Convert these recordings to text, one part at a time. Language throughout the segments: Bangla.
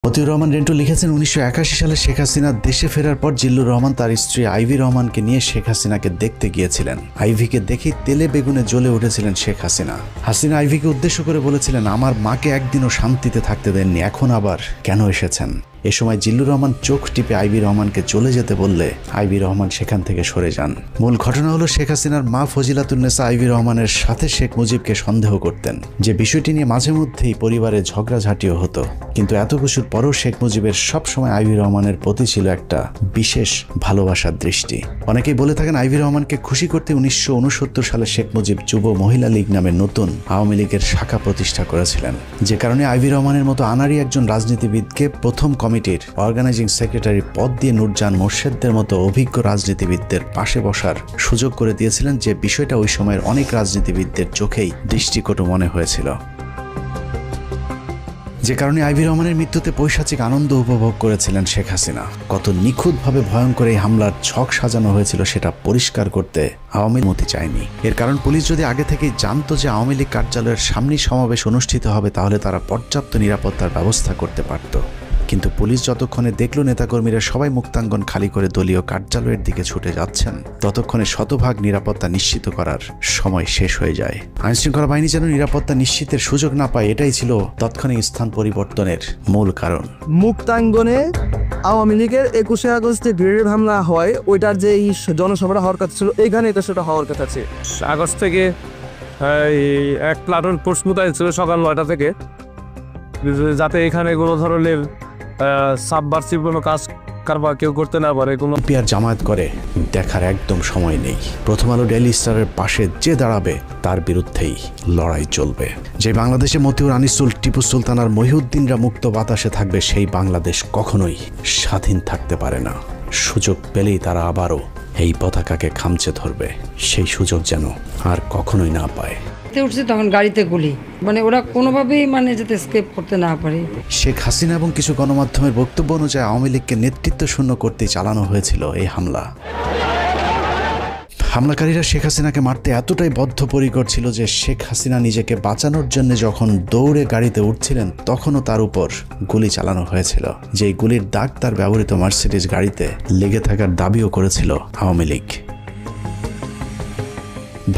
মতিউর রহমান রেন্টু লিখেছেন ১৯৮১ সালে শেখ হাসিনা দেশে ফেরার পর জিল্লুর রহমান তার স্ত্রী আইভি রহমানকে নিয়ে শেখ হাসিনাকে দেখতে গিয়েছিলেন। আইভিকে দেখেই তেলে বেগুনে জ্বলে উঠেছিলেন শেখ হাসিনা। হাসিনা আইভিকে উদ্দেশ্য করে বলেছিলেন, আমার মাকে একদিনও শান্তিতে থাকতে দেননি, এখন আবার কেন এসেছেন? এ সময় জিল্লুর রহমান চোখ টিপে আইভি রহমানকে চলে যেতে বললে আইভি রহমান সেখান থেকে সরে যান। মূল ঘটনা হলো, শেখ হাসিনার মা ফজিলাতুন্নেসা আইভি রহমানের সাথে শেখ মুজিবকে সন্দেহ করতেন, যে বিষয়টি নিয়ে মাঝে মধ্যেই পরিবারে ঝগড়াঝাটিও হতো। কিন্তু এত কিছুর পরও শেখ মুজিবের সবসময় আইভি রহমানের প্রতি ছিল একটা বিশেষ ভালোবাসার দৃষ্টি। অনেকেই বলে থাকেন, আইভি রহমানকে খুশি করতে ১৯৬৯ সালে শেখ মুজিব যুব মহিলা লীগ নামে নতুন আওয়ামী লীগের শাখা প্রতিষ্ঠা করেছিলেন, যে কারণে আইভি রহমানের মতো আনাড়ি একজন রাজনীতিবিদকে প্রথম কমিটির অর্গানাইজিং সেক্রেটারি পদ দিয়ে নূরজাহান মোর্শেদদের মতো অভিজ্ঞ রাজনীতিবিদদের পাশে বসার সুযোগ করে দিয়েছিলেন, যে বিষয়টা ওই সময়ের অনেক রাজনীতিবিদদের চোখেই দৃষ্টিকটু মনে হয়েছিল। যে কারণে আইভি রহমানের মৃত্যুতে পৈশাচিক আনন্দ উপভোগ করেছিলেন শেখ হাসিনা। কত নিখুঁতভাবে ভয়ঙ্কর এই হামলার ছক সাজানো হয়েছিল সেটা পরিষ্কার করতে আওয়ামী লীগ চায়নি। এর কারণ, পুলিশ যদি আগে থেকেই জানতো যে আওয়ামী লীগ কার্যালয়ের সামনেই সমাবেশ অনুষ্ঠিত হবে, তাহলে তারা পর্যাপ্ত নিরাপত্তার ব্যবস্থা করতে পারত। কিন্তু পুলিশ যতক্ষণে দেখল নেতাকর্মীরা সবাই মুক্তাঙ্গন খালি করে দলীয় কার্যালয়ের দিকে ছুটে যাচ্ছেন, ততক্ষণে শতভাগ নিরাপত্তা নিশ্চিত করার সময় শেষ হয়ে যায়। আইনশৃঙ্খলা বাহিনী যেন নিরাপত্তা নিশ্চিতের সুযোগ না পায়, এটাই ছিল তৎক্ষণিক স্থান পরিবর্তনের মূল কারণ। মুক্তাঙ্গনে আওয়ামী লীগের ২১শে আগস্টে গ্রেনেড হামলা হয়, ওইটার যে জনসভাটা হওয়ার কথা ছিল, এইখানে এটা সেটা হওয়ার কথা ছিল। আগস্ট থেকে এক প্লাটুন ফোর্স মোতায়েন ছিল সকাল ৯টা থেকে, যাতে এখানে কোনো ধরনের সাবভার্সিভ কোনো কাজ কারবার কেউ করতে না পারে। কোনো পিয়ার জামায়াত করে দেখার একদম সময় নেই। প্রথম আলো ডেইলি স্টারের পাশে যে দাঁড়াবে তার বিরুদ্ধেই লড়াই চলবে। যে বাংলাদেশে মতিউর, আনিসুল, টিপু সুলতান আর মহিউদ্দিনরা মুক্ত বাতাসে থাকবে, সেই বাংলাদেশ কখনোই স্বাধীন থাকতে পারে না। সুযোগ পেলেই তারা আবারও এই পতাকাকে খামচে ধরবে, সেই সুযোগ যেন আর কখনোই না পায়। উঠছে তখন গাড়িতে গুলি, ওরা কোনোভাবেই যাতে স্কেপ করতে না পারে। শেখ হাসিনা এবং কিছু গণমাধ্যমের বক্তব্য অনুযায়ী আওয়ামী লীগকে নেতৃত্ব শূন্য করতে চালানো হয়েছিল এই হামলা। হামলাকারীরা শেখ হাসিনাকে মারতে এতটাই বদ্ধপরিকর ছিল যে শেখ হাসিনা নিজেকে বাঁচানোর জন্য যখন দৌড়ে গাড়িতে উঠছিলেন, তখনও তার উপর গুলি চালানো হয়েছিল। যেই গুলির দাগ তার ব্যবহৃত মার্সিডিজ গাড়িতে লেগে থাকার দাবিও করেছিল আওয়ামী লীগ।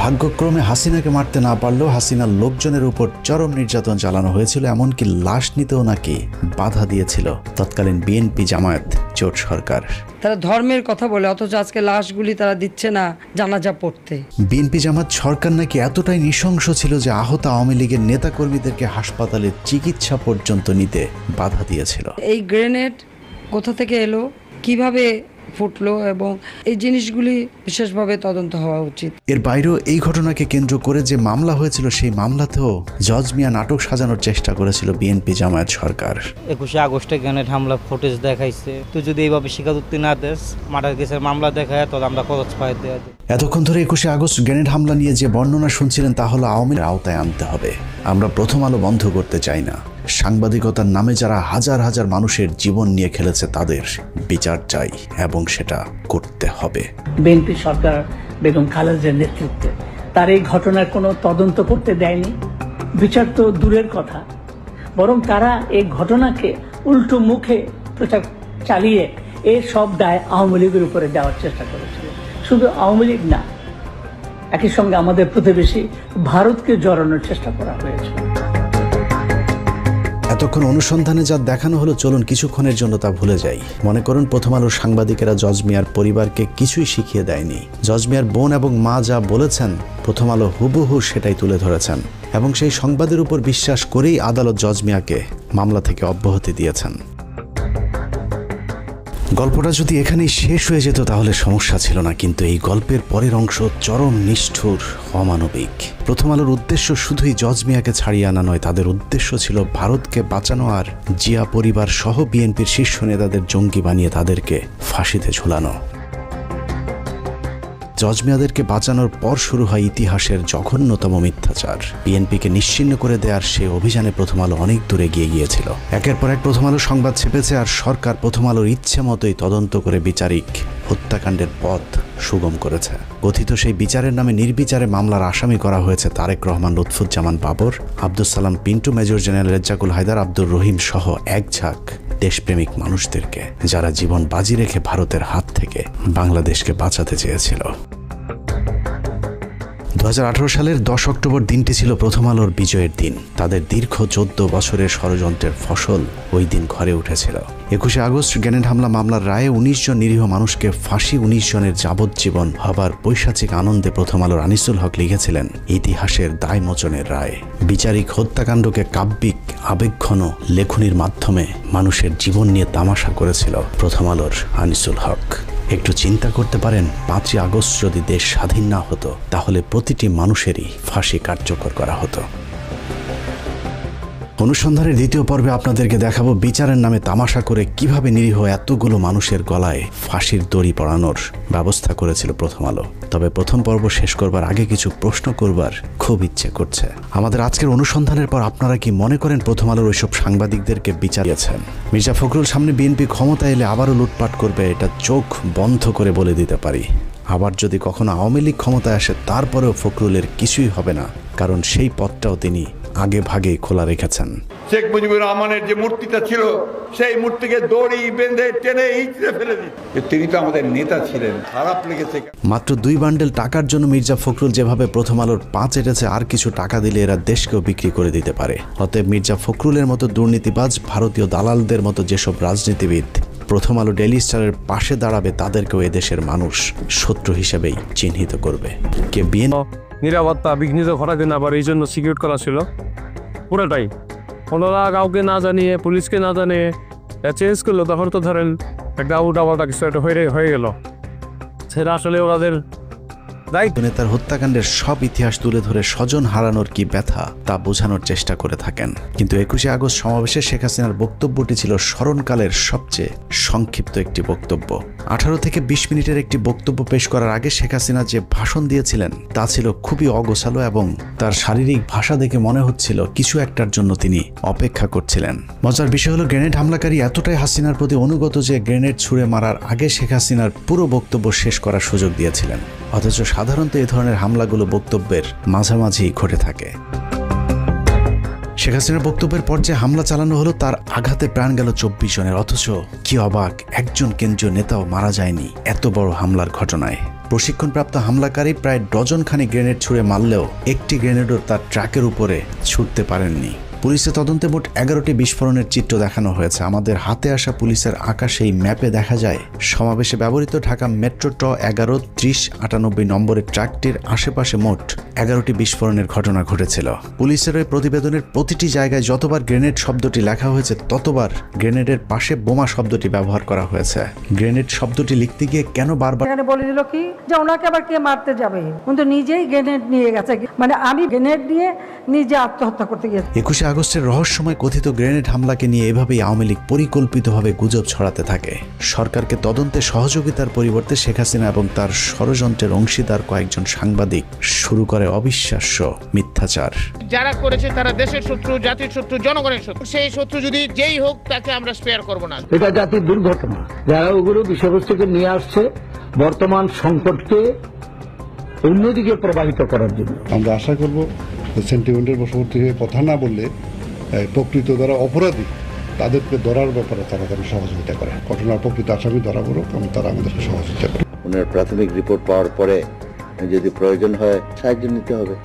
ভাগ্যক্রমে হাসিনাকে মারতে না পারলেও হাসিনার লোকজনের উপর চরম নির্যাতন চালানো হয়েছিল, এমনকি লাশ নিতেও নাকি বাধা দিয়েছিল তৎকালীন বিএনপি জামায়াত জোট সরকার। তারা ধর্মের কথা বলে, অথচ আজকে লাশগুলি তারা দিচ্ছে না জানাজা পড়তে। বিএনপি জামায়াত সরকার নাকি এতটাই নৃশংস ছিল যে আহত আওয়ামী লীগের নেতাকর্মীদেরকে হাসপাতালে চিকিৎসা পর্যন্ত নিতে বাধা দিয়েছিল। এই গ্রেনেড কোথা থেকে এলো, কিভাবে ফুটলো, এবং এই জিনিসগুলি বিশেষভাবে তদন্ত হওয়া উচিত। এর বাইরেও এই ঘটনাকে কেন্দ্র করে যে মামলা হয়েছিল, সেই মামলাতেও জজ মিয়া নাটক সাজানোর চেষ্টা করেছিল বিএনপি জামায়াত সরকার। ২১শে আগস্টে গ্রেনেড হামলা ফুটেজ দেখাইছে, তো যদি এইভাবে স্বীকারোক্তি না দেস, মার্ডার কেসের মামলা দেখায়, তাহলে আমরা খরচ পাই দেওয়া। এতক্ষণ ধরে ২১শে আগস্ট গ্রেনেড হামলা নিয়ে যে বর্ণনা শুনছিলেন, তা হলো আওয়ামী লীগের আওতায় আনতে হবে। আমরা প্রথম আলো বন্ধ করতে চাই না। সাংবাদিকতার নামে যারা হাজার হাজার মানুষের জীবন নিয়ে খেলেছে, তাদের বিচার চাই এবং সেটা করতে হবে। বিএনপি সরকার বেগম খালেদার নেতৃত্বে তার এই ঘটনার কোনো তদন্ত করতে দেয়নি, বিচার তো দূরের কথা, বরং তারা এই ঘটনাকে উল্টো মুখে প্রচার চালিয়ে এর সব দায় আওয়ামী লীগের উপরে দেওয়ার চেষ্টা করেছিল। শুধু আওয়ামী লীগ না, একই সঙ্গে আমাদের প্রতিবেশী ভারতকে জড়ানোর চেষ্টা করা হয়েছিল। এতক্ষণ অনুসন্ধানে যা দেখানো হলো, চলুন কিছুক্ষণের জন্য তা ভুলে যাই। মনে করুন প্রথম আলোর সাংবাদিকেরা জজ মিয়ার পরিবারকে কিছুই শিখিয়ে দেয়নি। জজ মিয়ার বোন এবং মা যা বলেছেন, প্রথম আলো হুবহু সেটাই তুলে ধরেছেন, এবং সেই সংবাদের উপর বিশ্বাস করেই আদালত জজ মিয়াকে মামলা থেকে অব্যাহতি দিয়েছেন। গল্পটা যদি এখানেই শেষ হয়ে যেত তাহলে সমস্যা ছিল না, কিন্তু এই গল্পের পরের অংশ চরম নিষ্ঠুর, অমানবিক। প্রথম আলোর উদ্দেশ্য শুধুই জজ মিয়াকে ছাড়িয়ে আনা নয়, তাদের উদ্দেশ্য ছিল ভারতকে বাঁচানো আর জিয়া পরিবার সহ বিএনপির শীর্ষ নেতাদের জঙ্গি বানিয়ে তাদেরকে ফাঁসিতে ঝুলানো। জজ মিয়াদেরকে বাঁচানোর পর শুরু হয় ইতিহাসের জঘন্যতম মিথ্যাচার। বিএনপিকে নিশ্চিহ্ন করে দেওয়ার সে অভিযানে প্রথম আলো অনেক দূরে গিয়েছিল। একের পর এক প্রথম আলো সংবাদ ছেপেছে, আর সরকার প্রথম আলোর ইচ্ছে মতোই তদন্ত করে বিচারিক হত্যাকাণ্ডের পথ সুগম করেছে। কথিত সেই বিচারের নামে নির্বিচারে মামলার আসামি করা হয়েছে তারেক রহমান, লুৎফুজ্জামান বাবর, আব্দুস সালাম পিন্টু, মেজর জেনারেল রেজ্জাকুল হায়দার, আব্দুর রহিম সহ এক ঝাঁক দেশপ্রেমিক মানুষদেরকে, যারা জীবন বাজি রেখে ভারতের হাত থেকে বাংলাদেশকে বাঁচাতে চেয়েছিল। 2018 সালের 10 অক্টোবর দিনটি ছিল প্রথম আলোর বিজয়ের দিন। তাদের দীর্ঘ 14 বছরের ষড়যন্ত্রের ফসল ওই দিন ঘরে উঠেছিল। 21 আগস্ট গ্রেনেড হামলা মামলার রায়ে 19 জন নিরীহ মানুষকে ফাঁসি, 19 জনের যাবজ্জীবন হবার পৈশাচিক আনন্দে প্রথম আলোর আনিসুল হক লিখেছিলেন ইতিহাসের দায়মোচনের রায়। বিচারিক হত্যাকাণ্ডকে কাব্যিক আবেগঘন লেখনির মাধ্যমে মানুষের জীবন নিয়ে তামাশা করেছিল প্রথম আলোর আনিসুল হক। একটু চিন্তা করতে পারেন, 5ই আগস্ট যদি দেশ স্বাধীন না হতো তাহলে প্রতিটি মানুষেরই ফাঁসি কার্যকর করা হতো। অনুসন্ধানের দ্বিতীয় পর্বে আপনাদেরকে দেখাবো বিচারের নামে তামাশা করে কিভাবে নিরীহ এতগুলো মানুষের গলায় ফাঁসির দড়ি পরানোর ব্যবস্থা করেছিল প্রথম আলো। তবে প্রথম পর্ব শেষ করবার আগে কিছু প্রশ্ন করবার খুব ইচ্ছে করছে। আমাদের আজকের অনুসন্ধানের পর আপনারা কি মনে করেন প্রথম আলোর ওইসব সাংবাদিকদেরকে বিচার দিয়েছেন? মির্জা ফখরুল সামনে বিএনপি ক্ষমতা এলে আবারও লুটপাট করবে, এটা চোখ বন্ধ করে বলে দিতে পারি। আবার যদি কখনো আওয়ামী লীগ ক্ষমতায় আসে তারপরেও ফখরুলের কিছুই হবে না, কারণ সেই পথটাও তিনি আগে ভাগে খোলা রেখেছেন। শেখ মুজিবুর রহমানের যে মূর্তিটা ছিল সেই মূর্তিকে দড়ি বেঁধে টেনে ইঁচড়ে ফেলে দিই। তিনি তো আমাদের নেতা ছিলেন, খারাপ লেগেছে। মাত্র 2 বান্ডেল টাকার জন্য মির্জা ফখরুল যেভাবে প্রথম আলোর 5 এটেছে, আর কিছু টাকা দিলে এরা দেশকেও বিক্রি করে দিতে পারে। অতএব মির্জা ফখরুলের মতো দুর্নীতিবাজ, ভারতীয় দালালদের মতো যেসব রাজনীতিবিদ প্রথম আলো ডেইলি স্টারের পাশে দাঁড়াবে, তাদেরকেও এদেশের মানুষ শত্রু হিসেবেই চিহ্নিত করবে। কে নিরাপত্তা বিঘ্নিত ঘটাতে না পারে এই জন্য সিকিউর করা ছিল পুরোটাই। ওনারা কাউকে না জানিয়ে, পুলিশকে না জানিয়ে চেঞ্জ করলো, তখন তো ধরেন একটা উল্টাপাল্টা কিছু একটা হয়ে গেল। সেটা আসলে ওনাদের নেতার হত্যাকাণ্ডের সব ইতিহাস তুলে ধরে স্বজন হারানোর কি ব্যথা তা বোঝানোর চেষ্টা করে থাকেন। কিন্তু 21 আগস্ট সমাবেশে শেখ হাসিনার বক্তব্যটি ছিল স্মরণকালের সবচেয়ে সংক্ষিপ্ত একটি বক্তব্য। 18 থেকে 20 মিনিটের একটি বক্তব্য পেশ করার আগে শেখ হাসিনা যে ভাষণ দিয়েছিলেন তা ছিল খুবই অগোছালো, এবং তার শারীরিক ভাষা দেখে মনে হচ্ছিল কিছু একটার জন্য তিনি অপেক্ষা করছিলেন। মজার বিষয় হলো, গ্রেনেড হামলাকারী এতটাই হাসিনার প্রতি অনুগত যে গ্রেনেড ছুঁড়ে মারার আগে শেখ হাসিনার পুরো বক্তব্য শেষ করার সুযোগ দিয়েছিলেন। অথচ সাধারণত এই ধরনের হামলাগুলো বক্তব্যের মাঝামাঝি ঘটে থাকে। শেখ হাসিনার বক্তব্যের পর যে হামলা চালানো হলো তার আঘাতে প্রাণ গেল 24 জনের। অথচ কি অবাক, একজন কেন্দ্রীয় নেতাও মারা যায়নি এত বড় হামলার ঘটনায়। প্রশিক্ষণপ্রাপ্ত হামলাকারী প্রায় ডজনখানি গ্রেনেড ছুঁড়ে মারলেও একটি গ্রেনেডও তার ট্রাকের উপরে ছুটতে পারেননি। পুলিশের তদন্তে মোট 11টি বিস্ফোরণের চিত্র দেখানো হয়েছে। আমাদের হাতে আসা পুলিশের আঁকা সেই ম্যাপে দেখা যায় সমাবেশে ব্যবহৃত ঢাকা মেট্রো ট 11-30-98 নম্বরের ট্রাকটির আশেপাশে মোট 11টি বিস্ফোরণের ঘটনা ঘটেছিল। পুলিশের ওই প্রতিবেদনের প্রতিটি জায়গায় যতবার গ্রেনেড শব্দটি লেখা হয়েছে ততবার গ্রেনেডের পাশে বোমা শব্দটি ব্যবহার করা হয়েছে। গ্রেনেড শব্দটি লিখতে গিয়ে কেন বারবার এখানে বলে দিল কি যে ওনাকে আবার কে মারতে যাবে, কিন্তু নিজেই গ্রেনেড নিয়ে গেছে, মানে আমি গ্রেনেড নিয়ে নিজে আত্মহত্যা করতে গিয়েছি। 21 আগস্টের রহস্যময় কথিত গ্রেনেড হামলাকে নিয়ে এভাবেই আওয়ামী লীগ পরিকল্পিতভাবে গুজব ছড়াতে থাকে। সরকারকে তদন্তে সহযোগিতার পরিবর্তে শেখ হাসিনা এবং তার ষড়যন্ত্রের অংশীদার কয়েকজন সাংবাদিক শুরু করে অবিশ্বাস্য মিথ্যাচার। যারা করেছে তারা দেশের শত্রু, জাতির শত্রু, জনগণের শত্রু। সেই শত্রু যদি যেই হোক তাকে আমরা স্পেয়ার করব না। এটা জাতির দুর্ঘটনা। যারা ওগুলো বিষয়বস্তুকে নিয়ে আসছে বর্তমান সংকটকে অন্যদিকে প্রবাহিত করার জন্য। আমরা আশা করব সেন্টিমেন্টের বশবর্তী হয়ে কথা না বললে প্রকৃত যারা অপরাধী তাদেরকে ধরার ব্যাপারে তারা যেন সহযোগিতা করে। ঘটনার প্রকৃত আসামি ধরা পড়ুক এবং তারা আমাদেরকে সহযোগিতা করে। ওনার প্রাথমিক রিপোর্ট পাওয়ার পরে যদি প্রয়োজন হয় সাহায্য নিতে হবে।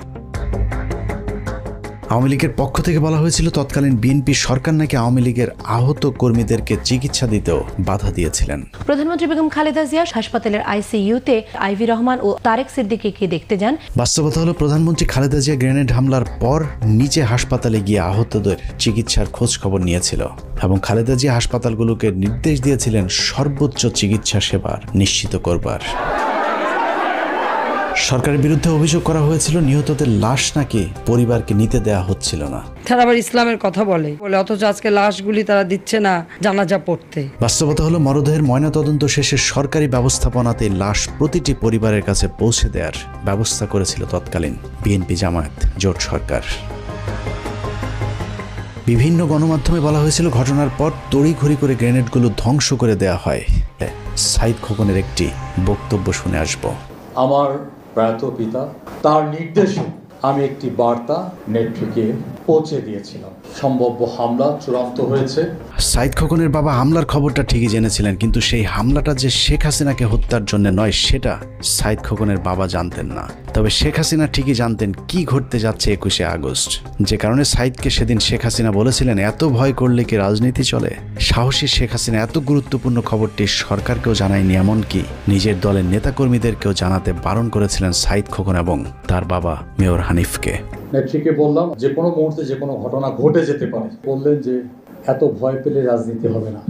আওয়ামী লীগের পক্ষ থেকে বলা হয়েছিল তৎকালীন বিএনপি সরকার নাকি আওয়ামী লীগের আহত কর্মীদেরকে চিকিৎসা দিতেও বাধা দিয়েছিলেন। প্রধানমন্ত্রী বেগম খালেদা জিয়া হাসপাতালের আইসিইউতে আইভি রহমান ও তারেক সিদ্দিকীকে দেখতে যান। বাস্তবতা হলো প্রধানমন্ত্রী খালেদা জিয়া গ্রেনেড হামলার পর নিচে হাসপাতালে গিয়ে আহতদের চিকিৎসার খোঁজ খবর নিয়েছিল এবং খালেদা জিয়া হাসপাতালগুলোকে নির্দেশ দিয়েছিলেন সর্বোচ্চ চিকিৎসা সেবা নিশ্চিত করবার। সরকারের বিরুদ্ধে অভিযোগ করা হয়েছিল নিহতদের লাশ নাকি পরিবারকে নিতে দেয়া হচ্ছিল না। তারা আবার ইসলামের কথা বলে, অথচ আজকে লাশগুলি তারা দিচ্ছে না জানাজা পড়তে। বাস্তবতা হলো মরদেহের ময়নাতদন্ত শেষে সরকারি ব্যবস্থাপনাতে লাশ প্রতিটি পরিবারের কাছে পৌঁছে দেওয়ার ব্যবস্থা করেছিল তৎকালীন বিএনপি জামায়াত জোট সরকার। বিভিন্ন গণমাধ্যমে বলা হয়েছিল ঘটনার পর তড়িঘড়ি করে গ্রেনেডগুলো ধ্বংস করে দেয়া হয়। সাইদ খোকনের একটি বক্তব্য শুনে আসব। আমার প্রয়াত পিতা তার নির্দেশে আমি একটি বার্তা নেত্রীকে পৌঁছে দিয়েছিলাম। সম্ভাব্য হামলা চূড়ান্ত হয়েছে। সাইদ খোকনের বাবা হামলার খবরটা ঠিকই জেনেছিলেন, কিন্তু সেই হামলাটা যে শেখ হাসিনাকে হত্যার জন্য নয় সেটা সাইদ খোকনের বাবা জানতেন না। তবে শেখ হাসিনা ঠিকই জানতেন কি ঘটতে যাচ্ছে 21শে আগস্ট, যে কারণে সাইদকে সেদিন শেখ হাসিনা বলেছিলেন এত ভয় করলে কি রাজনীতি চলে। সাহসী শেখ হাসিনা এত গুরুত্বপূর্ণ খবরটি সরকারকেও জানায়নি, এমনকি নিজের দলের নেতাকর্মীদেরকেও জানাতে বারণ করেছিলেন সাইদ খোকন এবং তার বাবা মেয়র হানিফকে। নেত্রীকে বললাম যে কোনো মুহূর্তে যে কোনো ঘটনা ঘটে যেতে পারে। বললেন যে এত ভয় পেলে রাজনীতি হবে না,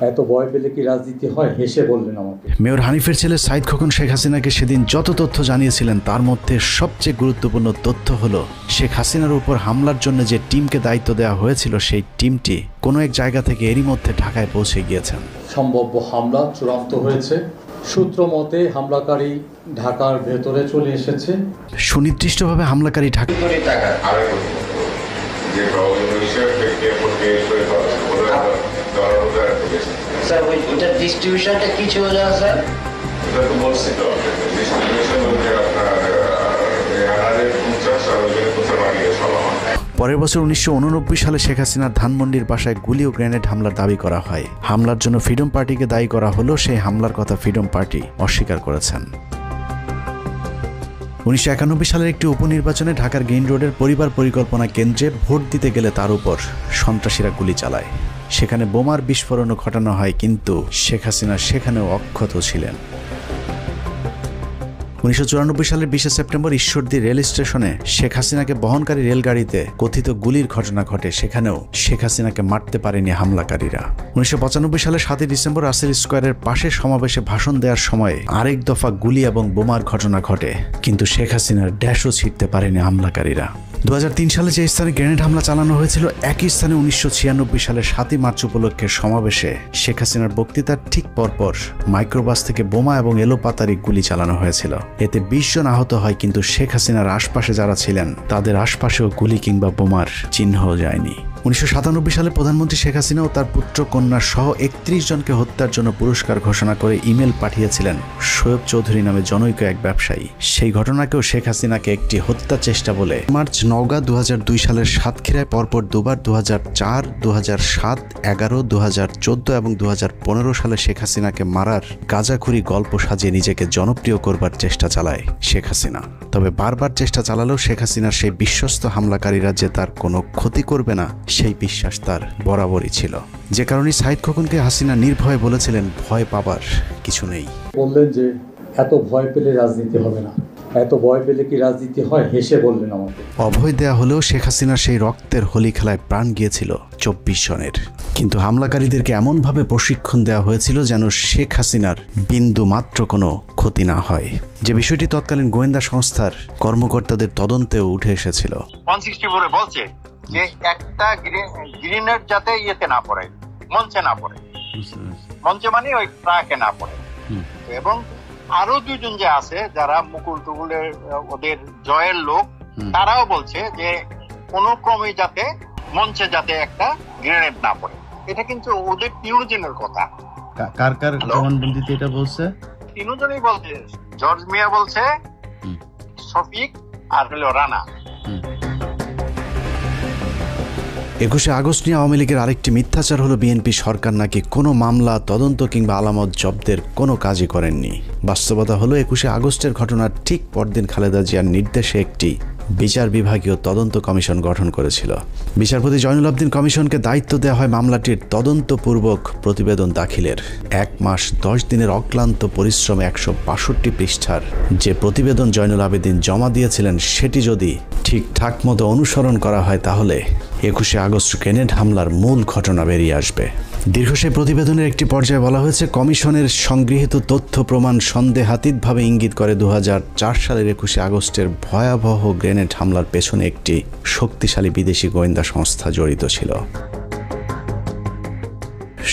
এত ভয় পেলে কি রাজনীতি হয়, হেসে বললেন আমাকে। মেয়র হানিফের ছেলে সাইদ খোকন শেখ হাসিনাকে সেদিন যত তথ্য জানিয়েছিলেন তার মধ্যে সবচেয়ে গুরুত্বপূর্ণ তথ্য হলো শেখ হাসিনার উপর হামলার জন্য যে টিমকে দায়িত্ব দেওয়া হয়েছিল সেই টিমটি কোনো এক জায়গা থেকে এরই মধ্যে ঢাকায় পৌঁছে গিয়েছেন। সম্ভাব্য হামলা চূড়ান্ত হয়েছে। সূত্র মতে হামলাকারী ঢাকার ভেতরে চলে এসেছে। সুনির্দিষ্টভাবে হামলাকারী ঢাকা পরের বছর 1989 সালে শেখ হাসিনার ধানমন্ডির বাসায় গুলি ও গ্রেনেড হামলার দাবি করা হয়। হামলার জন্য ফ্রিডম পার্টিকে দায়ী করা হলো, সেই হামলার কথা ফ্রিডম পার্টি অস্বীকার করেছেন। 1991 সালের একটি উপনির্বাচনে ঢাকার গ্রিন রোডের পরিবার পরিকল্পনা কেন্দ্রে ভোট দিতে গেলে তার উপর সন্ত্রাসীরা গুলি চালায়। সেখানে বোমার বিস্ফোরণও ঘটানো হয়, কিন্তু শেখ হাসিনা সেখানেও অক্ষত ছিলেন। 1994 সালের 20 সেপ্টেম্বর ঈশ্বরদী রেল স্টেশনে শেখ হাসিনাকে বহনকারী রেলগাড়িতে কথিত গুলির ঘটনা ঘটে, সেখানেও শেখ হাসিনাকে মারতে পারেনি হামলাকারীরা। 1995 সালের 7 ডিসেম্বর রাসেল স্কোয়ারের পাশে সমাবেশে ভাষণ দেওয়ার সময় আরেক দফা গুলি এবং বোমার ঘটনা ঘটে, কিন্তু শেখ হাসিনার ড্যাশও ছিঁড়তে পারেনি হামলাকারীরা। 2003 সালে যে স্থানে গ্রেনেড হামলা চালানো হয়েছিল একই স্থানে 1996 সালের 7 মার্চ উপলক্ষে সমাবেশে শেখ হাসিনার বক্তৃতার ঠিক পরপর মাইক্রোবাস থেকে বোমা এবং এলোপাতারি গুলি চালানো হয়েছিল। এতে 20 জন আহত হয়, কিন্তু শেখ হাসিনার আশপাশে যারা ছিলেন তাদের আশপাশেও গুলি কিংবা বোমার চিহ্নও যায়নি। 1997 সালে প্রধানমন্ত্রী শেখ হাসিনা ও তার পুত্র কন্যা সহ 31 জনকে হত্যার জন্য পুরস্কার ঘোষণা করে ইমেল পাঠিয়েছিলেন শোয়েব চৌধুরী নামে জনৈক এক ব্যবসায়ী। সেই ঘটনাকেও শেখ হাসিনাকে একটি হত্যা চেষ্টা বলে মার্চ 9 2002 সালের সাতক্ষীরায় পরপর দুবার 2004, 2007, 11, 2014 এবং 2015 সালে শেখ হাসিনাকে মারার গাঁজাখুরি গল্প সাজিয়ে নিজেকে জনপ্রিয় করবার চেষ্টা চালায় শেখ হাসিনা। তবে বারবার চেষ্টা চালালেও শেখ হাসিনার সেই বিশ্বস্ত হামলাকারীরা যে তার কোনো ক্ষতি করবে না সেই বিশ্বাস তার বরাবরই ছিল, যে কারণে সাইদ খোকনকে হাসিনা নির্ভয়ে বলেছিলেন ভয় পাবার কিছু নেই। বললেন যে এত ভয় পেলে রাজনীতি হবে না, এত ভয় পেলে কি রাজনীতি হয়, হেসে বললেন আমাকে। অভয় দেয়া হলেও শেখ হাসিনার সেই রক্তের হোলি খেলায় প্রাণ গিয়েছিল 24 জনের, কিন্তু হামলাকারীদেরকে এমনভাবে প্রশিক্ষণ দেওয়া হয়েছিল যেন শেখ হাসিনার বিন্দু মাত্র কোনো ক্ষতি না হয়, যে বিষয়টি তৎকালীন গোয়েন্দা সংস্থার কর্মকর্তাদের তদন্তেও উঠে এসেছিল। 164 বলছে যে একটা গ্রিনেড যাতে ইয়েতে না পড়ে, মঞ্চে না পড়ে, মঞ্চে মানে ওই ট্রাকে না পড়ে। এবং আরো দুজন যে আছে যারা মুকুল টুকুলের ওদের জয়ের লোক, তারাও বলছে যে কোনো ক্রমে যাতে মঞ্চে যাতে একটা গ্রেনেড না পড়ে। এটা কিন্তু ওদের তিনজনের কথা। কার কার জবানবন্দিতে এটা বলছে? তিনজনই বলছে, জর্জ মিয়া বলছে, শফিক আর হলো রানা। 21শে আগস্ট নিয়ে আওয়ামী লীগের আরেকটি মিথ্যাচার হলো বিএনপি সরকার নাকি কোনো মামলা, তদন্ত কিংবা আলামত জব্দের কোনো কাজই করেননি। বাস্তবতা হলো 21শে আগস্টের ঘটনার ঠিক পরদিন খালেদা জিয়ার নির্দেশে একটি বিচার বিভাগীয় তদন্ত কমিশন গঠন করেছিল। বিচারপতি জয়নুল আবদিন কমিশনকে দায়িত্ব দেওয়া হয় মামলাটির তদন্তপূর্বক প্রতিবেদন দাখিলের। 1 মাস 10 দিনের অক্লান্ত পরিশ্রমে 162 পৃষ্ঠার যে প্রতিবেদন জয়নুল আবেদিন জমা দিয়েছিলেন সেটি যদি ঠিকঠাক মতো অনুসরণ করা হয় তাহলে 21শে আগস্ট গ্রেনেড হামলার মূল ঘটনা বেরিয়ে আসবে। দীর্ঘ সেই প্রতিবেদনের একটি পর্যায়ে বলা হয়েছে, কমিশনের সংগৃহীত তথ্য প্রমাণ সন্দেহাতীতভাবে ইঙ্গিত করে 2004 সালের 21শে আগস্টের ভয়াবহ গ্রেনেড হামলার পেছনে একটি শক্তিশালী বিদেশি গোয়েন্দা সংস্থা জড়িত ছিল।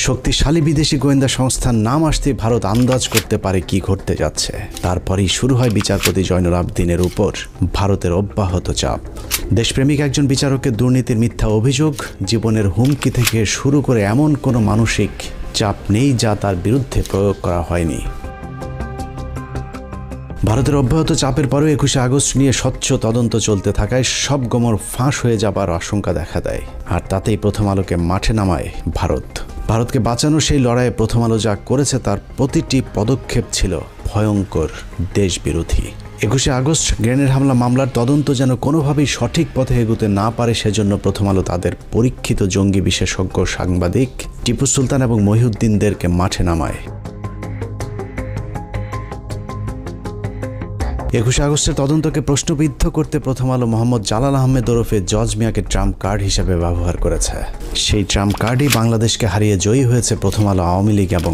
শক্তিশালী বিদেশি গোয়েন্দা সংস্থার নাম আসতেই ভারত আন্দাজ করতে পারে কি ঘটতে যাচ্ছে। তারপরেই শুরু হয় বিচারপতি জয়নুল আবদিনের উপর ভারতের অব্যাহত চাপ। দেশপ্রেমিক একজন বিচারকের দুর্নীতির মিথ্যা অভিযোগ, জীবনের হুমকি থেকে শুরু করে এমন কোনো মানসিক চাপ নেই যা তার বিরুদ্ধে প্রয়োগ করা হয়নি। ভারতের অব্যাহত চাপের পরেও 21শে আগস্ট নিয়ে স্বচ্ছ তদন্ত চলতে থাকায় সব গোমর ফাঁস হয়ে যাবার আশঙ্কা দেখা দেয়। আর তাতেই প্রথম আলোকে মাঠে নামায় ভারতকে বাঁচানো সেই লড়াইয়ে প্রথম আলো যা করেছে তার প্রতিটি পদক্ষেপ ছিল ভয়ঙ্কর দেশবিরোধী। 21শে আগস্ট গ্রেনেড হামলা মামলার তদন্ত যেন কোনোভাবেই সঠিক পথে এগোতে না পারে সেজন্য প্রথম আলো তাদের পরীক্ষিত জঙ্গি বিশেষজ্ঞ সাংবাদিক টিপু সুলতান এবং মহিউদ্দিনদেরকে মাঠে নামায়। 21শে আগস্টের তদন্তকে প্রশ্নবিদ্ধ করতে প্রথম আলো মোহাম্মদ জালাল আহমেদ ওরফে জজ মিয়াকে ট্রাম্প কার্ড হিসেবে ব্যবহার করেছে। সেই ট্রাম্প কার্ডই বাংলাদেশকে হারিয়ে জয়ী হয়েছে প্রথম আলো, আওয়ামী লীগ এবং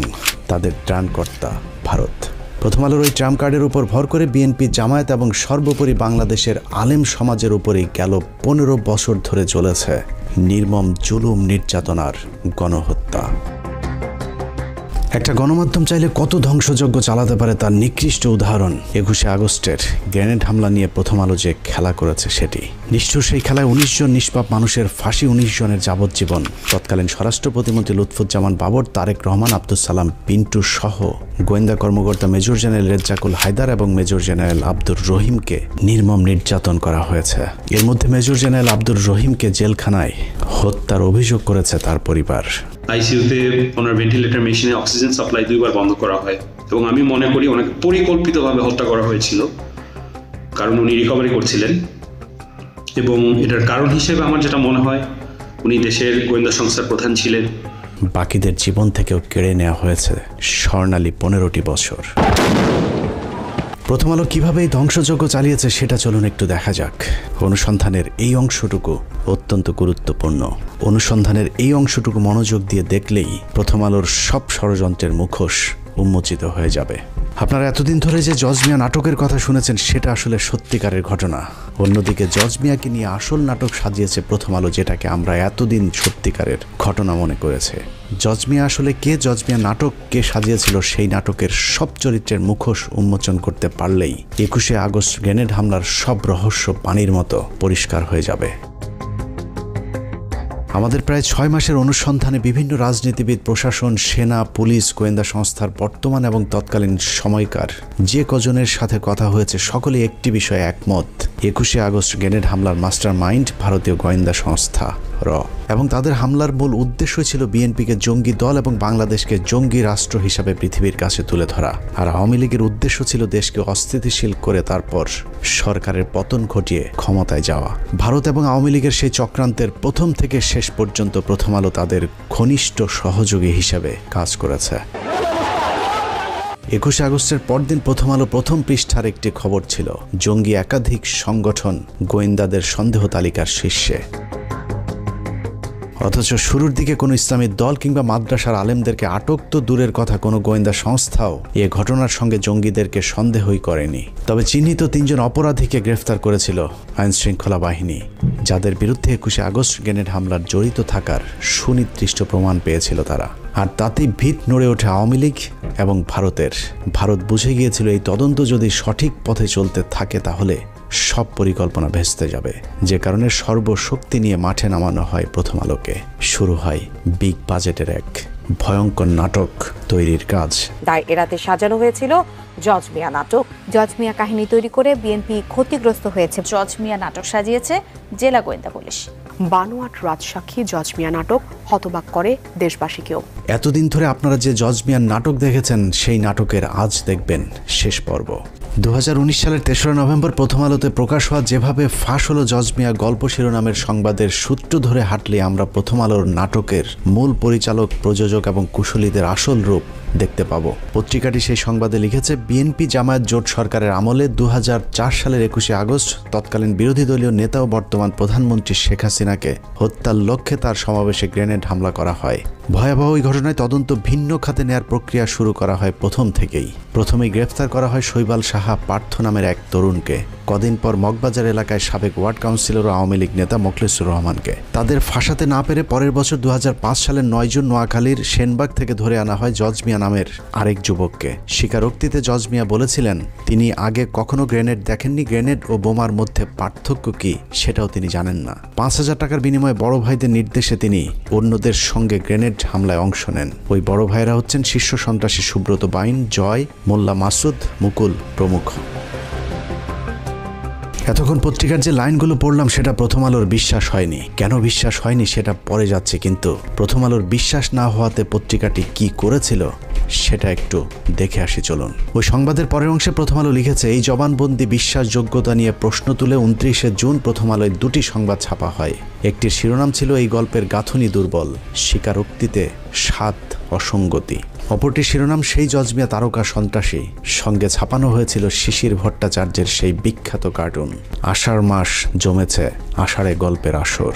তাদের ত্রাণকর্তা ভারত। প্রথম আলোর ওই ট্রাম্প কার্ডের উপর ভর করে বিএনপি, জামায়াত এবং সর্বোপরি বাংলাদেশের আলেম সমাজের উপরই গেল 15 বছর ধরে চলেছে নির্মম জুলুম, নির্যাতনার গণহত্যা। একটা গণমাধ্যম চাইলে কত ধ্বংসযজ্ঞ চালাতে পারে তার নিকৃষ্ট উদাহরণ 21শে আগস্টের গ্রেনেড হামলা নিয়ে প্রথম আলো যে খেলা করেছে সেটি। নিষ্ঠুর সেই খেলায় 19 জন নিষ্পাপ মানুষের ফাঁসি, 19 জনের যাবজ্জীবন। তৎকালীন স্বরাষ্ট্র প্রতিমন্ত্রী লুৎফুজ্জামান বাবর, তারেক রহমান, আব্দুল সালাম পিন্টু সহ গোয়েন্দা কর্মকর্তা মেজর জেনারেল রেজ্জাকুল হায়দার এবং মেজর জেনারেল আব্দুর রহিমকে নির্মম নির্যাতন করা হয়েছে। এর মধ্যে মেজর জেনারেল আব্দুর রহিমকে জেলখানায় হত্যার অভিযোগ করেছে তার পরিবার। আইসিইউতে ওনার ভেন্টিলেটর মেশিনে অক্সিজেন সাপ্লাই 2 বার বন্ধ করা হয় এবং আমি মনে করি ওনাকে পরিকল্পিতভাবে হত্যা করা হয়েছিল, কারণ উনি রিকভারি করছিলেন। এবং এটার কারণ হিসেবে আমার যেটা মনে হয়, উনি দেশের গোয়েন্দা সংস্থার প্রধান ছিলেন। বাকিদের জীবন থেকেও কেড়ে নেওয়া হয়েছে স্বর্ণালী 15টি বছর। প্রথম আলো কিভাবে এই ধ্বংসযজ্ঞ চালিয়েছে সেটা চলুন একটু দেখা যাক। অনুসন্ধানের এই অংশটুকু অত্যন্ত গুরুত্বপূর্ণ। অনুসন্ধানের এই অংশটুকু মনোযোগ দিয়ে দেখলেই প্রথম আলোর সব ষড়যন্ত্রের মুখোশ উন্মোচিত হয়ে যাবে। আপনারা এতদিন ধরে যে জজ মিয়া নাটকের কথা শুনেছেন সেটা আসলে সত্যিকারের ঘটনা। অন্যদিকে জজ মিয়াকে নিয়ে আসল নাটক সাজিয়েছে প্রথম আলো, যেটাকে আমরা এতদিন সত্যিকারের ঘটনা মনে করেছে। জজ মিয়া আসলে কে, জজ মিয়া নাটক কে সাজিয়েছিল, সেই নাটকের সব চরিত্রের মুখোশ উন্মোচন করতে পারলেই 21শে আগস্ট গ্রেনেড হামলার সব রহস্য পানির মতো পরিষ্কার হয়ে যাবে। আমাদের প্রায় 6 মাসের অনুসন্ধানে বিভিন্ন রাজনীতিবিদ, প্রশাসন, সেনা, পুলিশ, গোয়েন্দা সংস্থার বর্তমান এবং তৎকালীন সময়কার যে কজনের সাথে কথা হয়েছে সকলেই একটি বিষয়ে একমত, 21শে আগস্ট গ্রেনেড হামলার মাস্টার মাইন্ড ভারতীয় গোয়েন্দা সংস্থা র, এবং তাদের হামলার মূল উদ্দেশ্য ছিল বিএনপিকে জঙ্গি দল এবং বাংলাদেশকে জঙ্গি রাষ্ট্র হিসাবে পৃথিবীর কাছে তুলে ধরা। আর আওয়ামী লীগের উদ্দেশ্য ছিল দেশকে অস্থিতিশীল করে তারপর সরকারের পতন ঘটিয়ে ক্ষমতায় যাওয়া। ভারত এবং আওয়ামী লীগের সেই চক্রান্তের প্রথম থেকে শেষ পর্যন্ত প্রথম আলো তাদের ঘনিষ্ঠ সহযোগী হিসাবে কাজ করেছে। 21শে আগস্টের পরদিন প্রথম আলো প্রথম পৃষ্ঠার একটি খবর ছিল জঙ্গি একাধিক সংগঠন গোয়েন্দাদের সন্দেহ তালিকার শীর্ষে। অথচ শুরুর দিকে কোনো ইসলামী দল কিংবা মাদ্রাসার আলেমদেরকে আটক তো দূরের কথা, কোনো গোয়েন্দা সংস্থাও এ ঘটনার সঙ্গে জঙ্গিদেরকে সন্দেহই করেনি। তবে চিহ্নিত 3 জন অপরাধীকে গ্রেফতার করেছিল আইন শৃঙ্খলা বাহিনী, যাদের বিরুদ্ধে 21শে আগস্ট গ্রেনেড হামলার জড়িত থাকার সুনির্দিষ্ট প্রমাণ পেয়েছিল তারা। আর তাতেই ভিত নড়ে ওঠে আওয়ামী লীগ এবং ভারতের। ভারত বুঝে গিয়েছিল এই তদন্ত যদি সঠিক পথে চলতে থাকে তাহলে সব পরিকল্পনা ভেস্তে যাবে, যে কারণে সর্বশক্তি নিয়ে মাঠে নামানো হয় প্রথম আলোকে। শুরু হয় বিগ বাজেটের এক ভয়ঙ্কর নাটক তৈরির কাজ। দায় এড়াতে সাজানো হয়েছিল জজ মিয়া নাটক। জজ মিয়া কাহিনী তৈরি করে বিএনপি ক্ষতিগ্রস্ত হয়েছে। জজ মিয়া নাটক সাজিয়েছে জেলা গোয়েন্দা পুলিশ। বানোয়াট রাজসাক্ষী জজ মিয়া নাটক হতবাক করে দেশবাসীকেও। এতদিন ধরে আপনারা যে জজ মিয়ার নাটক দেখেছেন সেই নাটকের আজ দেখবেন শেষ পর্ব। 2019 সালের 3রা নভেম্বর প্রথম আলোতে প্রকাশ হওয়া যেভাবে ফাঁস হলো জজ মিয়া গল্প শিরোনামের সংবাদের সূত্র ধরে হাঁটলে আমরা প্রথম আলোর নাটকের মূল পরিচালক, প্রযোজক এবং কুশলীদের আসল রূপ দেখতে পাবো। পত্রিকাটি সেই সংবাদে লিখেছে, বিএনপি জামায়াত জোট সরকারের আমলে 2004 সালের 21শে আগস্ট তৎকালীন বিরোধী দলীয় নেতা ও বর্তমান প্রধানমন্ত্রী শেখ হাসিনাকে হত্যার লক্ষ্যে তার সমাবেশে গ্রেনেড হামলা করা হয়। ভয়াবহ এই ঘটনায় তদন্ত ভিন্ন খাতে নেয়ার প্রক্রিয়া শুরু করা হয় প্রথম থেকেই। প্রথমেই গ্রেফতার করা হয় শৈবাল সাহা পার্থ নামের এক তরুণকে। কদিন পর মগবাজার এলাকায় সাবেক ওয়ার্ড কাউন্সিলর ও আওয়ামী লীগ নেতা মোখলেসুর রহমানকে। তাদের ফাঁসাতে না পেরে পরের বছর 2005 সালের 9 জুন নোয়াখালীর সেনবাগ থেকে ধরে আনা হয় জজ মিয়া নামের আরেক যুবককে। স্বীকারোক্তিতে জজ মিয়া বলেছিলেন তিনি আগে কখনো গ্রেনেড দেখেননি, গ্রেনেড ও বোমার মধ্যে পার্থক্য কি সেটাও তিনি জানেন না। 5000 টাকার বিনিময়ে বড় ভাইদের নির্দেশে তিনি অন্যদের সঙ্গে গ্রেনেড গ্রেনেড হামলায় অংশ নেন। ওই বড় ভাইয়েরা হচ্ছেন শীর্ষ সন্ত্রাসী সুব্রত বাইন, জয়, মোল্লা মাসুদ, মুকুল প্রমুখ। এতক্ষণ পত্রিকার যে লাইনগুলো পড়লাম সেটা প্রথম আলোর বিশ্বাস হয়নি। কেন বিশ্বাস হয়নি সেটা পরে যাচ্ছে, কিন্তু প্রথম আলোর বিশ্বাস না হওয়াতে পত্রিকাটি কি করেছিল সেটা একটু দেখে আসি চলুন। ওই সংবাদের পরের অংশে প্রথম আলো লিখেছে, এই জবানবন্দি বিশ্বাসযোগ্যতা নিয়ে প্রশ্ন তুলে 29শে জুন প্রথম আলোয় দুটি সংবাদ ছাপা হয়। একটির শিরোনাম ছিল এই গল্পের গাঁথুনি দুর্বল, স্বীকারোক্তিতে স্বাদ অসঙ্গতি। অপরটি শিরোনাম সেই জজ মিয়া তারকা সন্ত্রাসী। সঙ্গে ছাপানো হয়েছিল শিশির ভট্টাচার্যের সেই বিখ্যাত কার্টুন আষাঢ় মাস জমেছে আষাঢ়ে গল্পের আসর।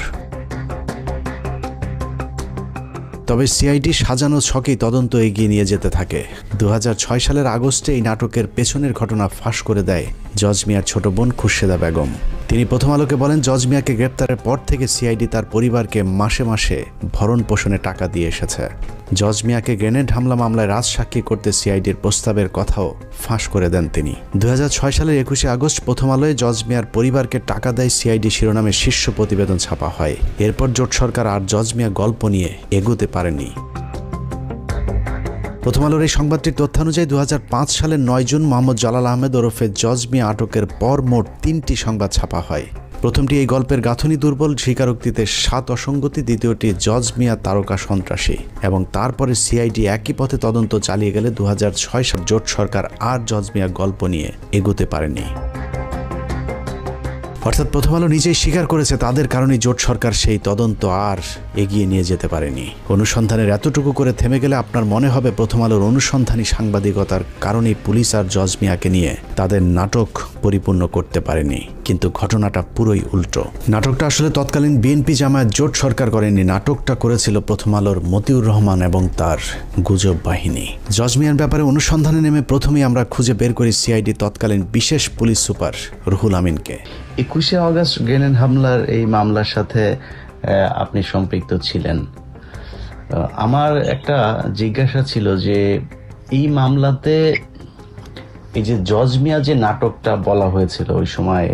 তবে সিআইডি সাজানো ছকেই তদন্ত এগিয়ে নিয়ে যেতে থাকে। 2006 সালের আগস্টে এই নাটকের পেছনের ঘটনা ফাঁস করে দেয় জজ মিয়ার ছোট বোন খুরশেদা বেগম। তিনি প্রথম আলোকে বলেন, জজ মিয়াকে গ্রেপ্তারের পর থেকে সিআইডি তার পরিবারকে মাসে মাসে ভরণ পোষণে টাকা দিয়ে এসেছে। জজ মিয়াকে গ্রেনেড হামলা মামলায় রাজসাক্ষী করতে সিআইডির প্রস্তাবের কথাও ফাঁস করে দেন তিনি। 2006 সালের 21শে আগস্ট প্রথম আলোয় জজ মিয়ার পরিবারকে টাকা দেয় সিআইডি শিরোনামে শীর্ষ প্রতিবেদন ছাপা হয়। এরপর জোট সরকার আর জজ মিয়া গল্প নিয়ে এগোতে পারেনি। প্রথম আলোর এই সংবাদটির তথ্যানুযায়ী 2005 সালের 9 জুন মোহাম্মদ জালাল আহমেদ ওরফে জজ মিয়া আটকের পর মোট 3টি সংবাদ ছাপা হয়। প্রথমটি এই গল্পের গাঁথুনি দুর্বল, স্বীকারোক্তিতে 7 অসঙ্গতি। দ্বিতীয়টি জজ মিয়া তারকা সন্ত্রাসী। এবং তারপরে সিআইডি একই পথে তদন্ত চালিয়ে গেলে 2006 সাল জোট সরকার আর জজ মিয়া গল্প নিয়ে এগোতে পারেনি। অর্থাৎ প্রথম আলো নিজেই স্বীকার করেছে তাদের কারণে জোট সরকার সেই তদন্ত আর এগিয়ে নিয়ে যেতে পারেনি। অনুসন্ধানের এতটুকু করে থেমে গেলে আপনার মনে হবে প্রথম আলোর অনুসন্ধানী সাংবাদিকতার কারণেই পুলিশ আর জজ মিয়াকে নিয়ে তাদের নাটক পরিপূর্ণ করতে পারেনি। কিন্তু ঘটনাটা পুরোই উল্টো। নাটকটা আসলে তৎকালীন বিএনপি জামায়াত জোট সরকার করেনি। নাটকটা করেছিল প্রথম আলোর মতিউর রহমান এবং তার গুজব বাহিনী। জজ মিয়ার ব্যাপারে অনুসন্ধানে নেমে প্রথমেই আমরা খুঁজে বের করি সিআইডি তৎকালীন বিশেষ পুলিশ সুপার রুহুল আমিনকে। 21শে আগস্ট গ্রেনেড হামলার এই মামলার সাথে আপনি সম্পৃক্ত ছিলেন। আমার একটা জিজ্ঞাসা ছিল যে এই মামলাতে এই যে জজ মিয়া যে নাটকটা বলা হয়েছিল ওই সময়ে,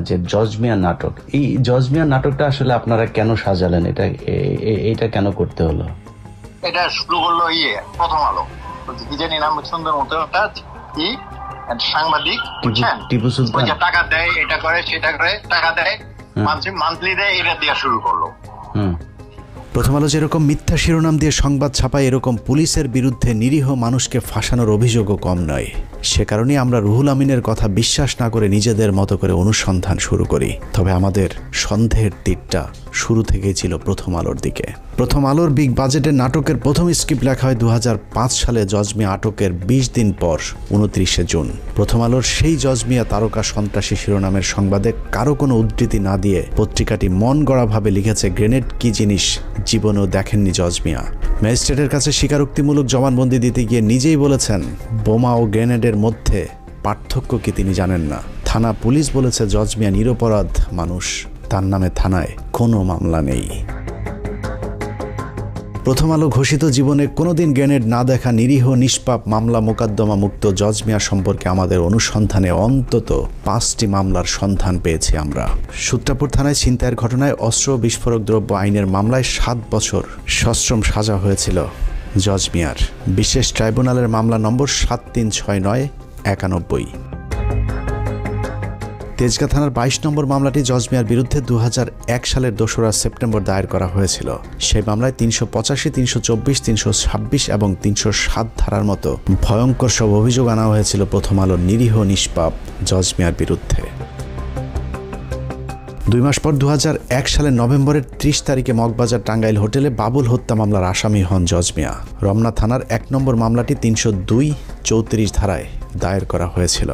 যে জজ মিয়া নাটক, এই জজ মিয়া নাটকটা আসলে আপনারা কেন সাজালেন? এটা কেন করতে হলো? এটা শুরু করলো প্রথম আলো, কি জানি নাম সুন্দর মতো কি সাংবাদিক, বুঝছেন, টিপু সুলতান, টাকা দেয়, এটা করে সেটা করে, টাকা দেয়, মান্থলি দেয়, এটা দিয়ে শুরু করলো। প্রথম আলো যেরকম মিথ্যা শিরোনাম দিয়ে সংবাদ ছাপায়, এরকম পুলিশের বিরুদ্ধে নিরীহ মানুষকে ফাঁসানোর অভিযোগও কম নয়। সে কারণেই আমরা রুহুল আমিনের কথা বিশ্বাস না করে নিজেদের মতো করে অনুসন্ধান শুরু করি। তবে আমাদের সন্দেহের তীরটা শুরু থেকেই ছিল প্রথম আলোর দিকে। প্রথম আলোর বিগ বাজেটের নাটকের প্রথম স্ক্রিপ্ট লেখা হয় 2005 সালে জজ মিয়া আটকের 20 দিন পর 29শে জুন। প্রথম আলোর সেই জজ মিয়া তারকা সন্ত্রাসী শিরোনামের সংবাদে কারো কোনো উদ্ধৃতি না দিয়ে পত্রিকাটি মন গড়াভাবে লিখেছে, গ্রেনেড কি জিনিস জীবনেও দেখেননি জজ মিয়া। ম্যাজিস্ট্রেটের কাছে স্বীকারোক্তিমূলক জবানবন্দি দিতে গিয়ে নিজেই বলেছেন, বোমা ও গ্রেনেডের মধ্যে পার্থক্য কি তিনি জানেন না। থানা পুলিশ বলেছে জজ মিয়া নিরপরাধ মানুষ, তার নামে থানায় কোনো মামলা নেই। প্রথম আলো ঘোষিত জীবনে কোনোদিন গ্রেনেড না দেখা নিরীহ নিষ্পাপ মামলা মোকদ্দমা মুক্ত জজ মিয়া সম্পর্কে আমাদের অনুসন্ধানে অন্তত 5টি মামলার সন্ধান পেয়েছি আমরা। সূত্রাপুর থানায় ছিনতাইয়ের ঘটনায় অস্ত্র বিস্ফোরক দ্রব্য আইনের মামলায় 7 বছর সশ্রম সাজা হয়েছিল জজ মিয়ার। বিশেষ ট্রাইব্যুনালের মামলা নম্বর 736991। তেজগাঁ থানার 22 নম্বর মামলাটি জজ মিয়ার বিরুদ্ধে 2001 সালের 2রা সেপ্টেম্বর দায়ের করা হয়েছিল। সেই মামলায় 385, 324, 326 এবং 307 ধারার মতো ভয়ঙ্কর সব অভিযোগ আনা হয়েছিল প্রথম আলোর নিরীহ নিষ্পাপ জজ মিয়ার বিরুদ্ধে। 2 মাস পর 2001 সালের নভেম্বরের 30 তারিখে মগবাজার টাঙ্গাইল হোটেলে বাবুল হত্যা মামলার আসামি হন জজ মিয়া। রমনা থানার 1 নম্বর মামলাটি 302, 34 ধারায় দায়ের করা হয়েছিল।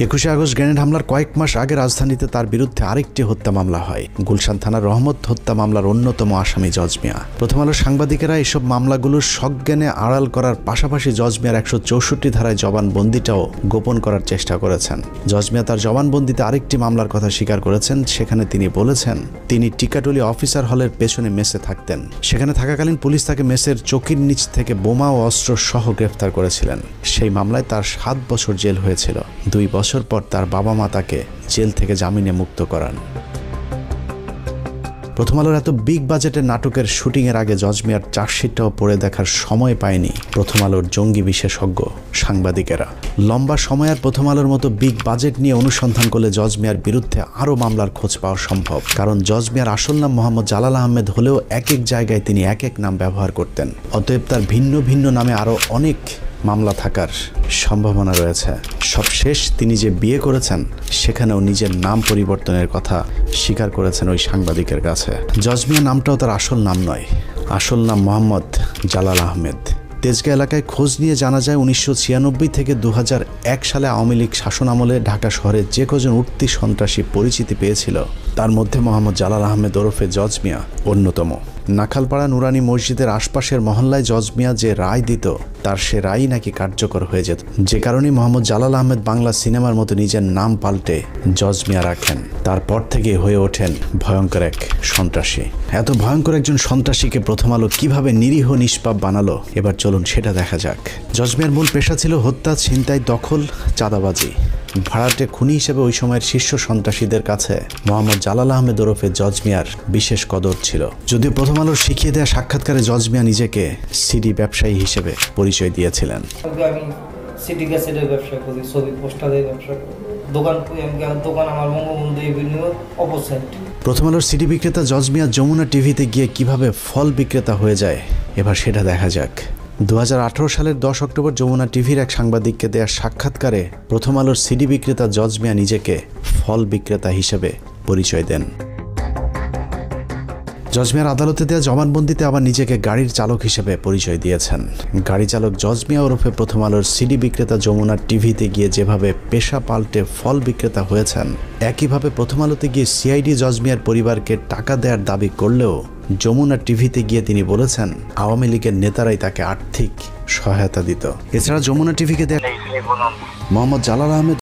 21শে আগস্ট গ্রেনেড হামলার কয়েক মাস আগে রাজধানীতে তার বিরুদ্ধে আরেকটি হত্যা মামলা হয়। গুলশান থানার রহমত হত্যা মামলার অন্যতম আসামি জজ মিয়া। প্রথম আলো সাংবাদিকেরা এসব মামলাগুলোর সজ্ঞানে আড়াল করার পাশাপাশি জজ মিয়ার 164 ধারায় জবানবন্দিটাও গোপন করার চেষ্টা করেছেন। জজ মিয়া তার জবানবন্দিতে আরেকটি মামলার কথা স্বীকার করেছেন। সেখানে তিনি বলেছেন, তিনি টিকাটুলি অফিসার হলের পেছনে মেসে থাকতেন। সেখানে থাকাকালীন পুলিশ তাকে মেসের চৌকির নিচ থেকে বোমা ও অস্ত্র সহ গ্রেফতার করেছিলেন। সেই মামলায় তার 7 বছর জেল হয়েছিল। 2 বছর পর তার বাবা মা তাকে জেল থেকে জামিনে মুক্ত করান। প্রথম আলোর এত বিগ বাজেটের নাটকের শুটিংয়ের আগে জজ মিয়ার চার্জশিটটাও পড়ে দেখার সময় পায়নি প্রথম আলোর জঙ্গি বিশেষজ্ঞ সাংবাদিকেরা। লম্বা সময় আর প্রথম আলোর মতো বিগ বাজেট নিয়ে অনুসন্ধান করলে জজ মিয়ার বিরুদ্ধে আরও মামলার খোঁজ পাওয়া সম্ভব। কারণ জজ মিয়ার আসল নাম মোহাম্মদ জালাল আহমেদ হলেও এক এক জায়গায় তিনি এক এক নাম ব্যবহার করতেন। অতএব তার ভিন্ন ভিন্ন নামে আরও অনেক মামলা থাকার সম্ভাবনা রয়েছে। সবশেষ তিনি যে বিয়ে করেছেন সেখানেও নিজের নাম পরিবর্তনের কথা স্বীকার করেছেন ওই সাংবাদিকের কাছে। জজ মিয়া নামটাও তার আসল নাম নয়, আসল নাম মোহাম্মদ জালাল আহমেদ। তেজগাঁ এলাকায় খোঁজ নিয়ে জানা যায় 1996 থেকে 2001 সালে আওয়ামী লীগ শাসন আমলে ঢাকা শহরে যে কজন উঠতি সন্ত্রাসী পরিচিতি পেয়েছিল তার মধ্যে মোহাম্মদ জালাল আহমেদ ওরফে জজ মিয়া অন্যতম। নাখালপাড়া নুরানি মসজিদের আশপাশের মহল্লায় জজ মিয়া যে রায় দিত তার সে রায় নাকি কার্যকর হয়ে যেত, যে কারণে মোহাম্মদ জালাল আহমেদ বাংলা সিনেমার মতো নিজের নাম পাল্টে জজ মিয়া রাখেন। তারপর থেকে হয়ে ওঠেন ভয়ঙ্কর এক সন্ত্রাসী। এত ভয়ঙ্কর একজন সন্ত্রাসীকে প্রথম আলো কিভাবে নিরীহ নিষ্পাপ বানালো এবার চলুন সেটা দেখা যাক। জজ মিয়ার মূল পেশা ছিল হত্যা, ছিনতাই, দখল, চাঁদাবাজি। ভাড়াটে খুনি হিসেবে ওই সময়ের শীর্ষ সন্ত্রাসীদের কাছে মোহাম্মদ জালাল আহমেদ ওরফে জজ মিয়ার বিশেষ কদর ছিল। যদিও প্রথম আলোর শিখিয়ে দেওয়া সাক্ষাৎকারে জজ মিয়া নিজেকে সিডি ব্যবসায়ী হিসেবে পরিচয় দিয়েছিলেন। আমি সিডি ক্যাসেটের ব্যবসা করি, ছবি পোস্টারের ব্যবসা করি, দোকান আমার বঙ্গবন্ধু এভিনিউ অপোজিট। প্রথম আলোর সিডি বিক্রেতা জজ মিয়া যমুনা টিভিতে গিয়ে কিভাবে ফল বিক্রেতা হয়ে যায় এবার সেটা দেখা যাক। 2018 সালের 10 অক্টোবর যমুনা টিভির এক সাংবাদিককে দেয়া সাক্ষাৎকারে প্রথম আলোর সিডি বিক্রেতা জজ মিয়া নিজেকে ফল বিক্রেতা হিসেবে পরিচয় দেন। জজ মিয়ার আদালতে দেওয়া জবানবন্দিতে আবার নিজেকে গাড়ির চালক হিসেবে পরিচয় দিয়েছেন। গাড়ি চালক জজ মিয়া ওরফে প্রথম আলোর সিডি বিক্রেতা যমুনা টিভিতে গিয়ে যেভাবে পেশা পাল্টে ফল বিক্রেতা হয়েছেন, একইভাবে প্রথম আলোতে গিয়ে সিআইডি জজ মিয়ার পরিবারকে টাকা দেওয়ার দাবি করলেও যমুনা টিভিতে গিয়ে তিনি বলেছেন আওয়ামী লীগের নেতারাই তাকে আর্থিক সহায়তা দিত। এছাড়া যমুনা টিভিকে দেয়া মোহাম্মদ জালাল আহমেদ